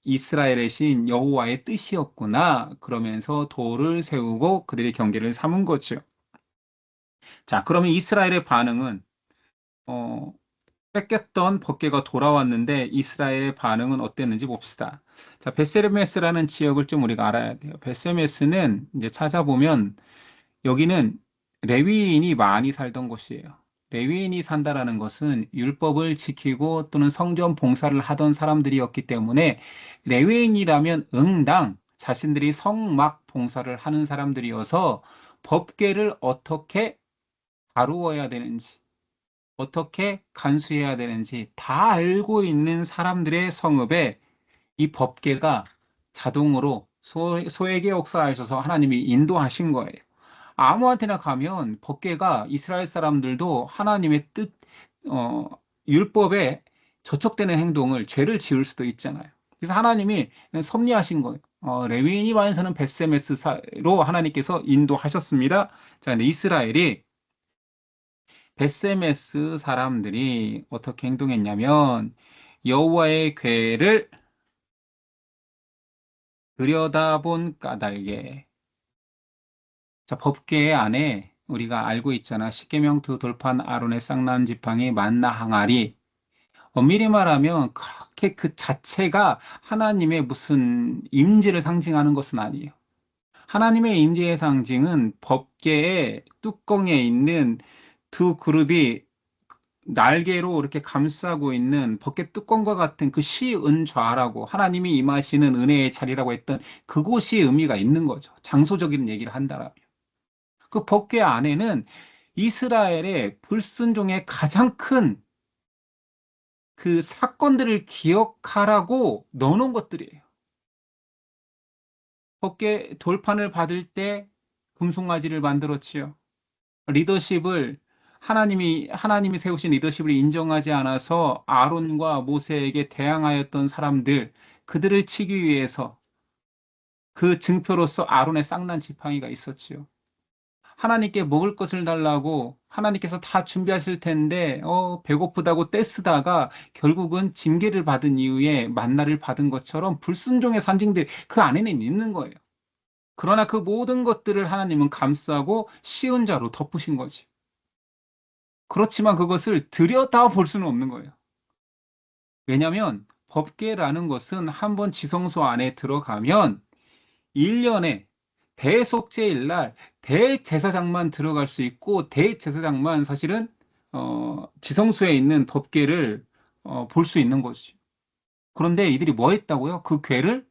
이스라엘의 신 여호와의 뜻이었구나. 그러면서 돌을 세우고 그들의 경계를 삼은 거죠. 자, 그러면 이스라엘의 반응은 어, 뺏겼던 법궤가 돌아왔는데 이스라엘의 반응은 어땠는지 봅시다. 자, 베세메스라는 지역을 좀 우리가 알아야 돼요. 베세메스는 이제 찾아보면 여기는 레위인이 많이 살던 곳이에요. 레위인이 산다라는 것은 율법을 지키고 또는 성전 봉사를 하던 사람들이었기 때문에 레위인이라면 응당 자신들이 성막 봉사를 하는 사람들이어서 법궤를 어떻게 다루어야 되는지 어떻게 간수해야 되는지 다 알고 있는 사람들의 성읍에 이 법궤가 자동으로 소에게 역사하셔서 하나님이 인도하신 거예요. 아무한테나 가면 법궤가 이스라엘 사람들도 하나님의 뜻, 어, 율법에 저촉되는 행동을 죄를 지을 수도 있잖아요. 그래서 하나님이 섭리하신 거예요. 레위인이 많이 사는 벳세메스로 하나님께서 인도하셨습니다. 자, 근데 이스라엘이 베세메스 사람들이 어떻게 행동했냐면 여호와의 궤를 들여다본 까닭에 자, 법궤 안에 우리가 알고 있잖아. 십계명 두 돌판 아론의 쌍난 지팡이 만나 항아리. 엄밀히 말하면 그렇게 그 자체가 하나님의 무슨 임재를 상징하는 것은 아니에요. 하나님의 임재의 상징은 법궤의 뚜껑에 있는 두 그룹이 날개로 이렇게 감싸고 있는 법궤 뚜껑과 같은 그 시은좌라고 하나님이 임하시는 은혜의 자리라고 했던 그곳이 의미가 있는 거죠. 장소적인 얘기를 한다라면. 그 법궤 안에는 이스라엘의 불순종의 가장 큰 그 사건들을 기억하라고 넣어놓은 것들이에요. 법궤 돌판을 받을 때 금송아지를 만들었지요. 리더십을 하나님이 세우신 리더십을 인정하지 않아서 아론과 모세에게 대항하였던 사람들, 그들을 치기 위해서 그 증표로서 아론의 쌍난 지팡이가 있었지요. 하나님께 먹을 것을 달라고 하나님께서 다 준비하실 텐데 배고프다고 떼쓰다가 결국은 징계를 받은 이후에 만나를 받은 것처럼 불순종의 상징들이 그 안에는 있는 거예요. 그러나 그 모든 것들을 하나님은 감싸고 쉬운 자로 덮으신 거지. 그렇지만 그것을 들여다볼 수는 없는 거예요. 왜냐하면 법궤라는 것은 한번 지성소 안에 들어가면 1년에 대속죄일 날 대제사장만 들어갈 수 있고 대제사장만 사실은 지성소에 있는 법궤를 볼 수 있는 것이죠. 그런데 이들이 뭐 했다고요? 그 궤를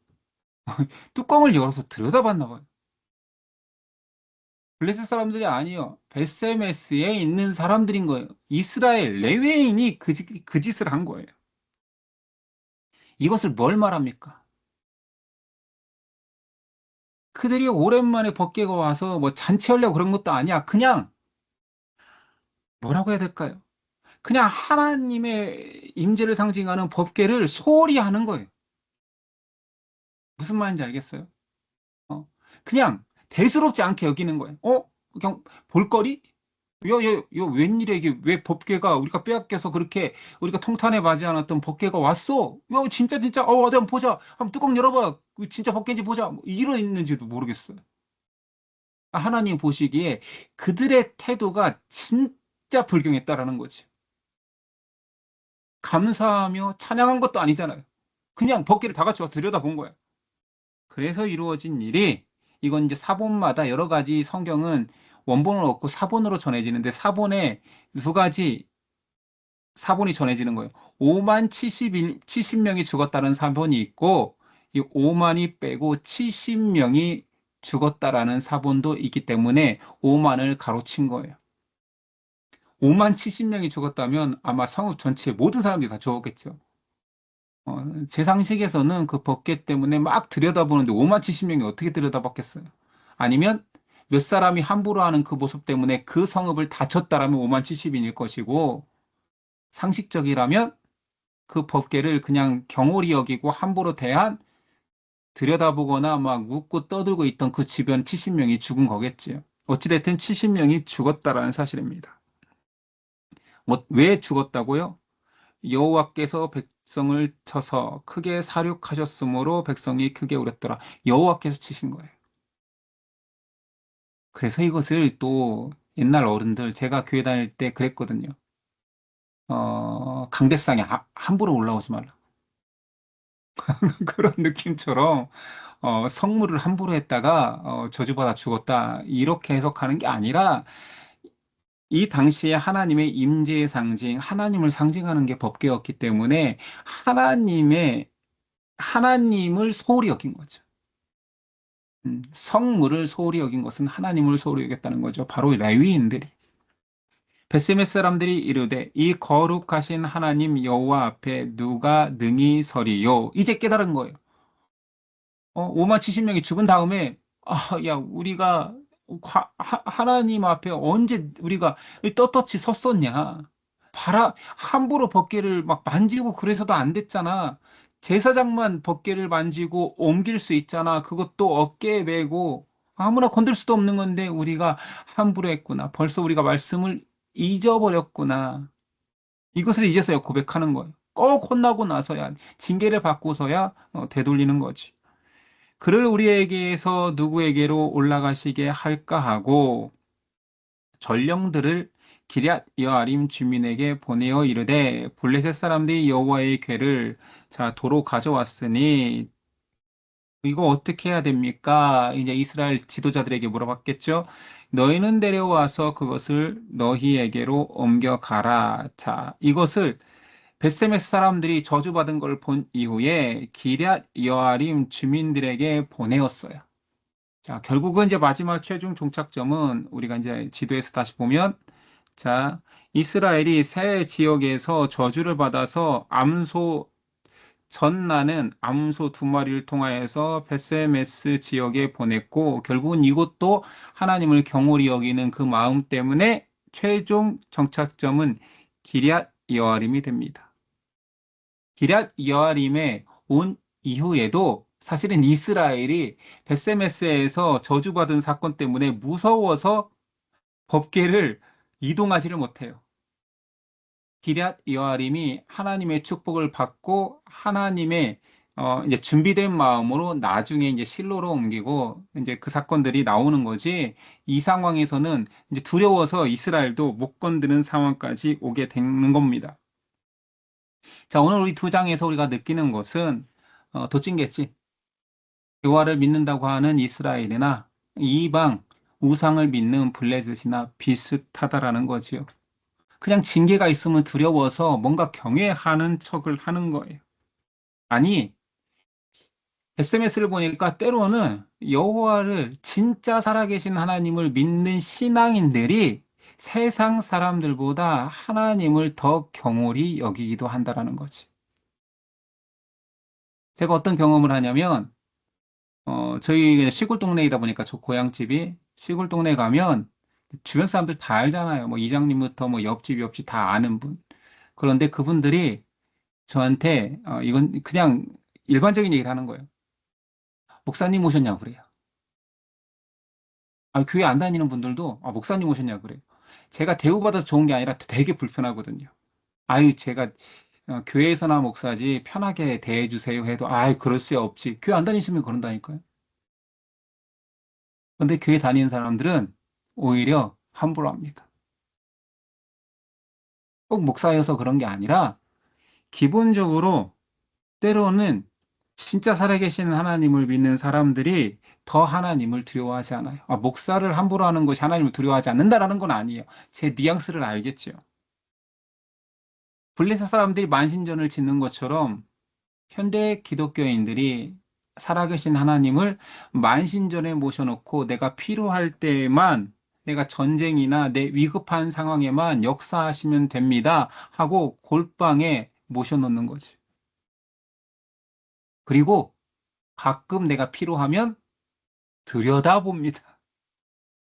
뚜껑을 열어서 들여다봤나 봐요. 블레셋 사람들이 아니요. 베세메스에 있는 사람들인 거예요. 이스라엘 레위인이 그 짓을 한 거예요. 이것을 뭘 말합니까? 그들이 오랜만에 법궤가 와서 뭐 잔치하려고 그런 것도 아니야. 그냥 뭐라고 해야 될까요? 그냥 하나님의 임재를 상징하는 법궤를 소홀히 하는 거예요. 무슨 말인지 알겠어요? 어, 그냥 대수롭지 않게 여기는 거예요. 그냥 볼거리? 웬일이야, 이게 왜 법궤가 우리가 빼앗겨서 그렇게 우리가 통탄에 맞지 않았던 법궤가 왔어? 진짜, 어디 한번 보자. 한번 뚜껑 열어봐. 진짜 법궤인지 보자. 뭐 이러 있는지도 모르겠어요. 하나님 보시기에 그들의 태도가 진짜 불경했다라는 거지. 감사하며 찬양한 것도 아니잖아요. 그냥 법궤를 다 같이 와서 들여다본 거야. 그래서 이루어진 일이 이건 이제 사본마다 여러 가지 성경은 원본을 얻고 사본으로 전해지는데 사본에 두 가지 사본이 전해지는 거예요. 5만 70명이 죽었다는 사본이 있고 이 5만이 빼고 70명이 죽었다라는 사본도 있기 때문에 5만을 가로친 거예요. 5만 70명이 죽었다면 아마 성읍 전체 모든 사람들이 다 죽었겠죠. 제 상식에서는 그 법궤 때문에 막 들여다보는데 5만 70명이 어떻게 들여다봤겠어요? 아니면 몇 사람이 함부로 하는 그 모습 때문에 그 성읍을 다쳤다라면 5만 70인일 것이고 상식적이라면 그 법궤를 그냥 경홀히 여기고 함부로 들여다보거나 막 웃고 떠들고 있던 그 주변 70명이 죽은 거겠지요. 어찌됐든 70명이 죽었다라는 사실입니다. 왜 죽었다고요? 여호와께서 백성을 쳐서 크게 사륙하셨으므로 백성이 크게 울었더라. 여호와께서 치신 거예요. 그래서 이것을 또 옛날 어른들 제가 교회 다닐 때 그랬거든요. 강대상에 함부로 올라오지 말라. 그런 느낌처럼 성물을 함부로 했다가 저주받아 죽었다. 이렇게 해석하는 게 아니라 이 당시에 하나님의 임재의 상징, 하나님을 상징하는 게 법궤였기 때문에 하나님을 소홀히 여긴 거죠. 성물을 소홀히 여긴 것은 하나님을 소홀히 여겼다는 거죠. 바로 레위인들이. 베세메 사람들이 이르되 이 거룩하신 하나님 여호와 앞에 누가 능히 서리요. 이제 깨달은 거예요. 5만 70명이 죽은 다음에 야 우리가 하나님 앞에 언제 우리가 떳떳이 섰었냐. 봐라 함부로 법궤를 막 만지고 그래서도 안 됐잖아. 제사장만 법궤를 만지고 옮길 수 있잖아. 그것도 어깨에 메고 아무나 건들 수도 없는 건데 우리가 함부로 했구나. 벌써 우리가 말씀을 잊어버렸구나. 이것을 이제서야 고백하는 거예요. 꼭 혼나고 나서야 징계를 받고서야 되돌리는 거지. 그를 우리에게서 누구에게로 올라가시게 할까 하고 전령들을 기럇 여아림 주민에게 보내어 이르되 블레셋 사람들이 여호와의 궤를 도로 가져왔으니 이거 어떻게 해야 됩니까? 이제 이스라엘 지도자들에게 물어봤겠죠. 너희는 데려와서 그것을 너희에게로 옮겨가라. 자, 이것을 베세메스 사람들이 저주받은 걸 본 이후에 기럇 여아림 주민들에게 보내었어요. 자, 결국은 이제 마지막 최종 종착점은 우리가 이제 지도에서 다시 보면 자, 이스라엘이 새 지역에서 저주를 받아서 전나는 암소 2마리를 통하여서 베세메스 지역에 보냈고 결국은 이곳도 하나님을 경홀히 여기는 그 마음 때문에 최종 정착점은 기럇 여아림이 됩니다. 기럇 여아림에 온 이후에도 사실은 이스라엘이 베세메스에서 저주받은 사건 때문에 무서워서 법궤를 이동하지를 못해요. 기럇 여아림이 하나님의 축복을 받고 하나님의 이제 준비된 마음으로 나중에 이제 실로로 옮기고 이제 그 사건들이 나오는 거지. 이 상황에서는 이제 두려워서 이스라엘도 못 건드는 상황까지 오게 되는 겁니다. 자, 오늘 우리 2장에서 우리가 느끼는 것은 도찐개지. 여호와를 믿는다고 하는 이스라엘이나 이방 우상을 믿는 블레셋이나 비슷하다라는 거지요. 그냥 징계가 있으면 두려워서 뭔가 경외하는 척을 하는 거예요. 아니, SMS를 보니까 때로는 여호와를 진짜 살아계신 하나님을 믿는 신앙인들이 세상 사람들보다 하나님을 더 경홀히 여기기도 한다라는 거지. 제가 어떤 경험을 하냐면, 저희 시골 동네이다 보니까 저 고향집이 시골 동네 가면 주변 사람들 다 알잖아요. 뭐 이장님부터 뭐 옆집 다 아는 분. 그런데 그분들이 저한테 이건 그냥 일반적인 얘기를 하는 거예요. 목사님 오셨냐고 그래요. 교회 안 다니는 분들도 목사님 오셨냐고 그래요. 제가 대우받아서 좋은 게 아니라 되게 불편하거든요. 제가 교회에서나 목사지 편하게 대해주세요 해도 그럴 수 없지. 교회 안 다니시면 그런다니까요. 근데 교회 다니는 사람들은 오히려 함부로 합니다. 꼭 목사여서 그런 게 아니라 기본적으로 때로는 진짜 살아계신 하나님을 믿는 사람들이 더 하나님을 두려워하지 않아요. 목사를 함부로 하는 것이 하나님을 두려워하지 않는다라는 건 아니에요. 제 뉘앙스를 알겠죠. 블레셋 사람들이 만신전을 짓는 것처럼 현대 기독교인들이 살아계신 하나님을 만신전에 모셔놓고 내가 필요할 때만 내가 전쟁이나 내 위급한 상황에만 역사하시면 됩니다 하고 골방에 모셔놓는 거지. 그리고 가끔 내가 필요하면 들여다봅니다.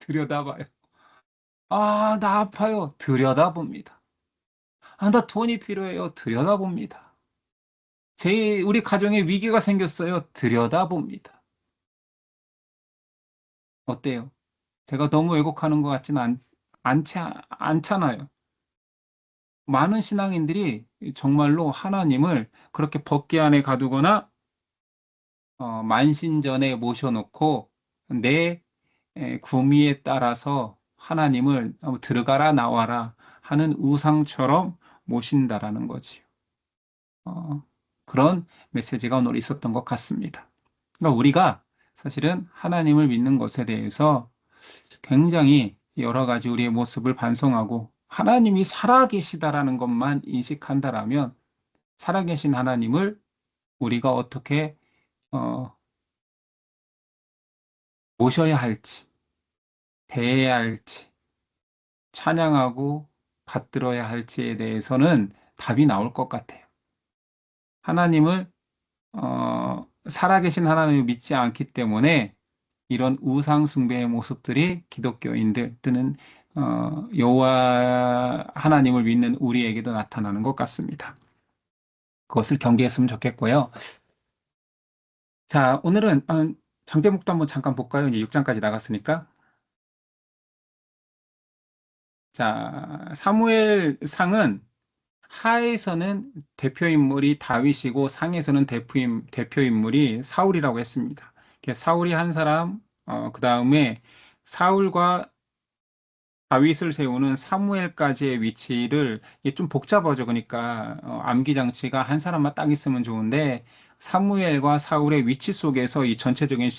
들여다봐요. 나 아파요. 들여다봅니다. 나 돈이 필요해요. 들여다봅니다. 우리 가정에 위기가 생겼어요. 들여다봅니다. 어때요? 제가 너무 왜곡하는 것 같지는 않잖아요. 많은 신앙인들이 정말로 하나님을 그렇게 법궤 안에 가두거나 만신전에 모셔놓고 내 구미에 따라서 하나님을 들어가라 나와라 하는 우상처럼 모신다라는 거지요. 그런 메시지가 오늘 있었던 것 같습니다. 그러니까 우리가 사실은 하나님을 믿는 것에 대해서 굉장히 여러 가지 우리의 모습을 반성하고 하나님이 살아계시다라는 것만 인식한다라면 살아계신 하나님을 우리가 어떻게 어, 모셔야 할지, 대해야 할지, 찬양하고 받들어야 할지에 대해서는 답이 나올 것 같아요. 하나님을 살아계신 하나님을 믿지 않기 때문에 이런 우상 숭배의 모습들이 기독교인들 또는 여호와 하나님을 믿는 우리에게도 나타나는 것 같습니다. 그것을 경계했으면 좋겠고요. 자, 오늘은 장대목도 한번 잠깐 볼까요? 이제 6장까지 나갔으니까. 자, 사무엘 상은 하에서는 대표 인물이 다윗이고 상에서는 대표 인물이 사울이라고 했습니다. 사울이 한 사람, 그 다음에 사울과 다윗을 세우는 사무엘까지의 위치를 이게 좀 복잡하죠. 그러니까 암기 장치가 한 사람만 딱 있으면 좋은데 사무엘과 사울의 위치 속에서 이 전체적인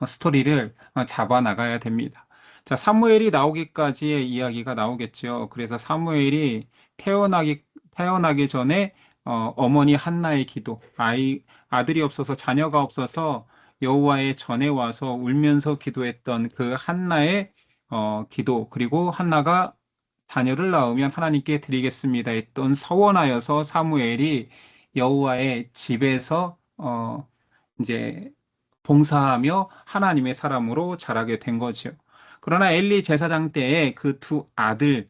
스토리를 잡아 나가야 됩니다. 자, 사무엘이 나오기까지의 이야기가 나오겠죠. 그래서 사무엘이 태어나기 전에 어머니 한나의 기도, 아들이 없어서 자녀가 없어서 여호와의 전에 와서 울면서 기도했던 그 한나의 기도, 그리고 한나가 자녀를 낳으면 하나님께 드리겠습니다 했던 서원하여서 사무엘이 여호와의 집에서 이제 봉사하며 하나님의 사람으로 자라게 된 거죠. 그러나 엘리 제사장 때에 그 두 아들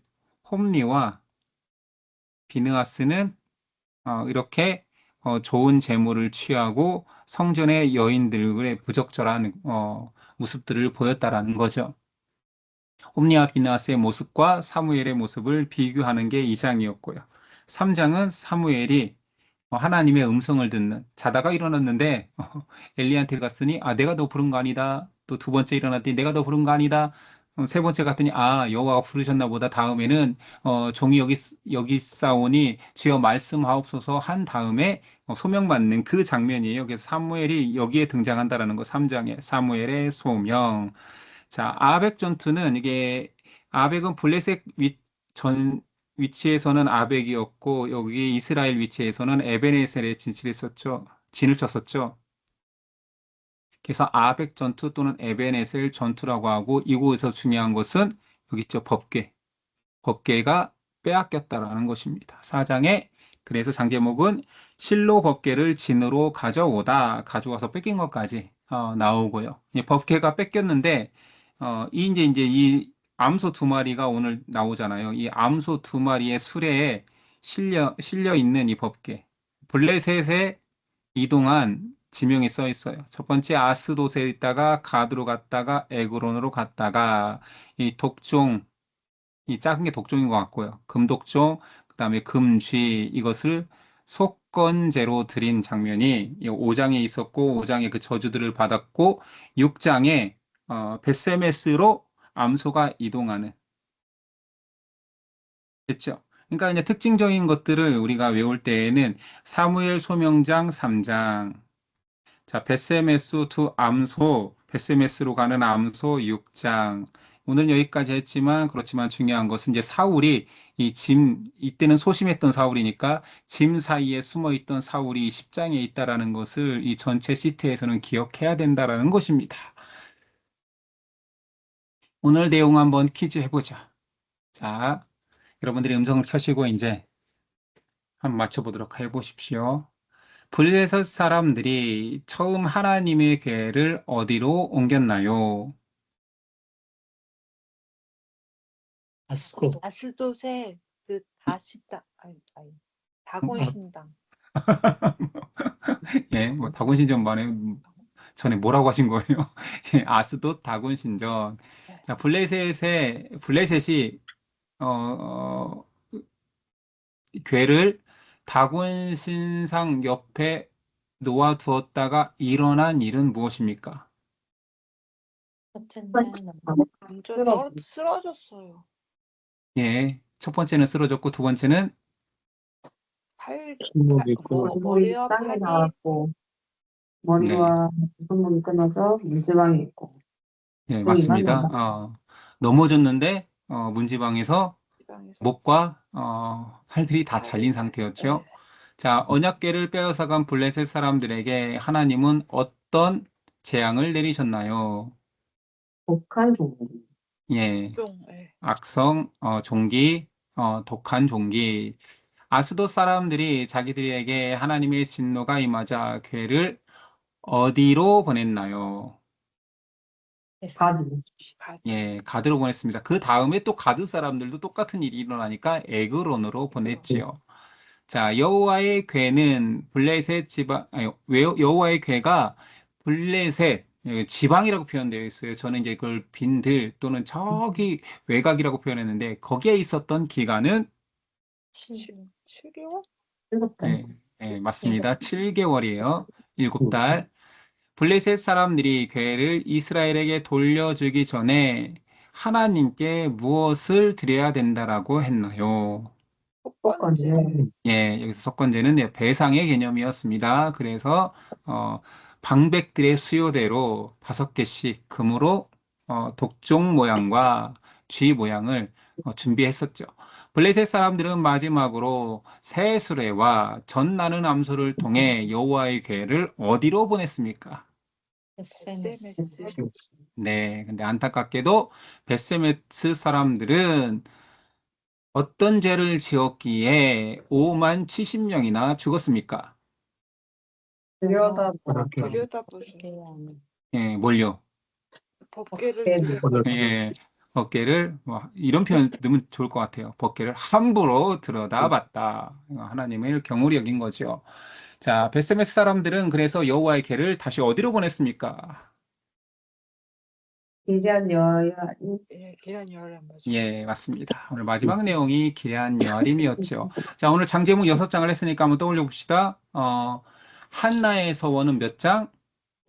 홈리와 비느하스는 이렇게 좋은 재물을 취하고 성전의 여인들의 부적절한 모습들을 보였다라는 거죠. 홈리와 비느하스의 모습과 사무엘의 모습을 비교하는 게 2장이었고요. 3장은 사무엘이 하나님의 음성을 듣는 자다가 일어났는데 엘리한테 갔으니 내가 너 부른 거 아니다. 또 두 번째 일어났더니 내가 너 부른 거 아니다. 세 번째 갔더니 여호와가 부르셨나 보다. 다음에는 종이 여기 싸우니 주여 말씀하옵소서 한 다음에 소명받는 그 장면이에요. 그래서 사무엘이 여기에 등장한다라는 거 3장에 사무엘의 소명. 자, 아벡 전투는 이게 아벡은 블레셋 위치에서는 아벡이었고 여기 이스라엘 위치에서는 에베네셀에 진을 쳤었죠. 그래서 아벡 전투 또는 에베네셀 전투라고 하고 이곳에서 중요한 것은 여기 있죠. 법궤가 빼앗겼다라는 것입니다. 4장에 그래서 장제목은 실로 법궤를 진으로 가져와서 뺏긴 것까지 나오고요. 이 법궤가 뺏겼는데 이제 이 암소 두 마리가 오늘 나오잖아요. 이 암소 두 마리의 수레에 실려 있는 이 법궤. 블레셋에 이동한 지명이 써 있어요. 첫 번째 아스돗에 있다가 가드로 갔다가 에그론으로 갔다가 이 독종 이 작은 게 독종인 것 같고요. 금독종, 그다음에 금쥐 이것을 속건제로 드린 장면이 이 5장에 있었고 5장에 그 저주들을 받았고 6장에 베세메스로 암소가 이동하는 됐죠. 그러니까 이제 특징적인 것들을 우리가 외울 때에는 사무엘 소명장 3장 자, 베세메스 투 암소, 베세메스로 가는 암소 6장. 오늘 여기까지 했지만, 그렇지만 중요한 것은 이제 사울이 이때는 소심했던 사울이니까 짐 사이에 숨어 있던 사울이 10장에 있다라는 것을 이 전체 시트에서는 기억해야 된다라는 것입니다. 오늘 내용 한번 퀴즈 해보자. 자, 여러분들이 음성을 켜시고 이제 한번 맞춰보도록 해보십시오. 블레셋 사람들이 처음 하나님의 궤를 어디로 옮겼나요? 아스도. 아스돗에 그 다시다 아니 다곤신당 예, 뭐 다곤신전 전에 뭐라고 하신 거예요? 예, 아스돗 다곤신전. 자, 블레셋이 어, 어, 궤를 다곤신상 옆에 놓아두었다가 일어난 일은 무엇입니까? 첫째는 먼저 쓰러지. 쓰러졌어요. 예, 첫 번째는 쓰러졌고 두 번째는 손목이 끊어져. 머리와 땅에 팔이 나왔고 네, 머리와 손목이 끊어져 문지방에 있고 예, 또 이만 맞습니다. 남았. 넘어졌는데 문지방에서 지방에서 목과 팔들이 다 잘린 팔이 상태였죠. 자, 언약궤를 빼앗아간 블레셋 사람들에게 하나님은 어떤 재앙을 내리셨나요? 독한 종기. 예, 좀 악성, 종기, 독한 종기. 아스돗 사람들이 자기들에게 하나님의 진노가 임하자 궤를 어디로 보냈나요? 가지. 예, 가드로 보냈습니다. 그 다음에 또 가드 사람들도 똑같은 일이 일어나니까 에그론으로 보냈지요. 자, 여호와의 궤는 블레셋 지방, 아니, 여호와의 궤가 블레셋 지방이라고 표현되어 있어요. 저는 이제 그걸 빈들 또는 저기 외곽이라고 표현했는데 거기에 있었던 기간은 7개월? 7달. 예, 예, 맞습니다. 7개월이에요. 7달. 블레셋 사람들이 궤를 이스라엘에게 돌려주기 전에 하나님께 무엇을 드려야 된다라고 했나요? 속건제. 예, 여기서 석권제는 배상의 개념이었습니다. 그래서 방백들의 수요대로 5개씩 금으로 독종 모양과 쥐 모양을 준비했었죠. 블레셋 사람들은 마지막으로 새 수레와 전 나는 암소를 통해 여호와의 궤를 어디로 보냈습니까? SMS 네, 근데 안타깝게도 베세메트 사람들은 어떤 죄를 지었기에 5만 70명이나 죽었습니까? 들여다 들여다보세요. 예, 뭘요? 법궤를 예, 어깨를 이런 표현 넣으면 좋을 것 같아요. 법궤를 함부로 들여다봤다. 하나님을 경홀히 여긴 거죠. 자, 베세메스 사람들은 그래서 여호와의 궤를 다시 어디로 보냈습니까? 기리안 여야 계란 열한 맞아. 예, 맞습니다. 오늘 마지막 내용이 기레한 여아림이었죠. 자, 오늘 장제목 6장을 했으니까 한번 떠올려 봅시다. 한나의 서원은 몇 장?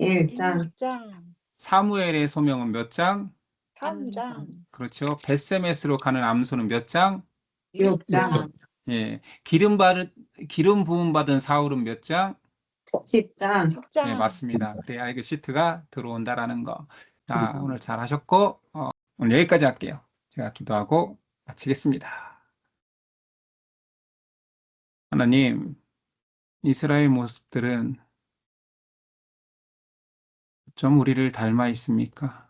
1장 1장, 사무엘의 소명은 몇 장? 3장, 그렇죠. 베세메스로 가는 암소는 몇 장? 6장 예. 기름 부음 받은 사울은 몇 장? 10장 네, 10장. 맞습니다. 그래야 이거 시트가 들어온다라는 거. 자, 오늘 잘 하셨고, 오늘 여기까지 할게요. 제가 기도하고 마치겠습니다. 하나님, 이스라엘 모습들은 어쩜 우리를 닮아 있습니까?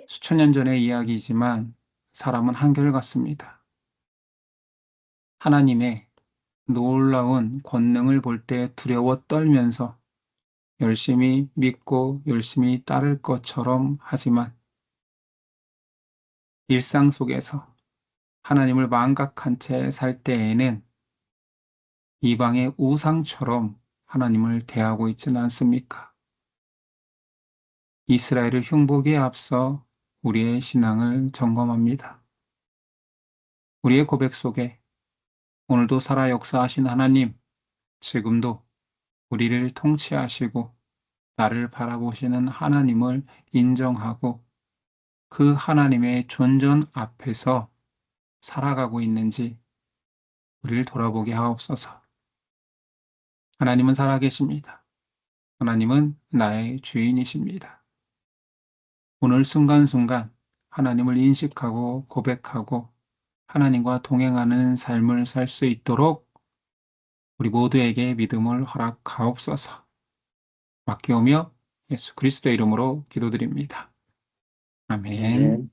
수천 년 전의 이야기이지만 사람은 한결같습니다. 하나님의 놀라운 권능을 볼 때 두려워 떨면서 열심히 믿고 열심히 따를 것처럼 하지만 일상 속에서 하나님을 망각한 채 살 때에는 이방의 우상처럼 하나님을 대하고 있지는 않습니까? 이스라엘의 흉복에 앞서 우리의 신앙을 점검합니다. 우리의 고백 속에 오늘도 살아 역사하신 하나님, 지금도 우리를 통치하시고 나를 바라보시는 하나님을 인정하고 그 하나님의 존전 앞에서 살아가고 있는지 우리를 돌아보게 하옵소서. 하나님은 살아계십니다. 하나님은 나의 주인이십니다. 오늘 순간순간 하나님을 인식하고 고백하고 하나님과 동행하는 삶을 살 수 있도록 우리 모두에게 믿음을 허락하옵소서. 맡기오며 예수 그리스도의 이름으로 기도드립니다. 아멘. 네.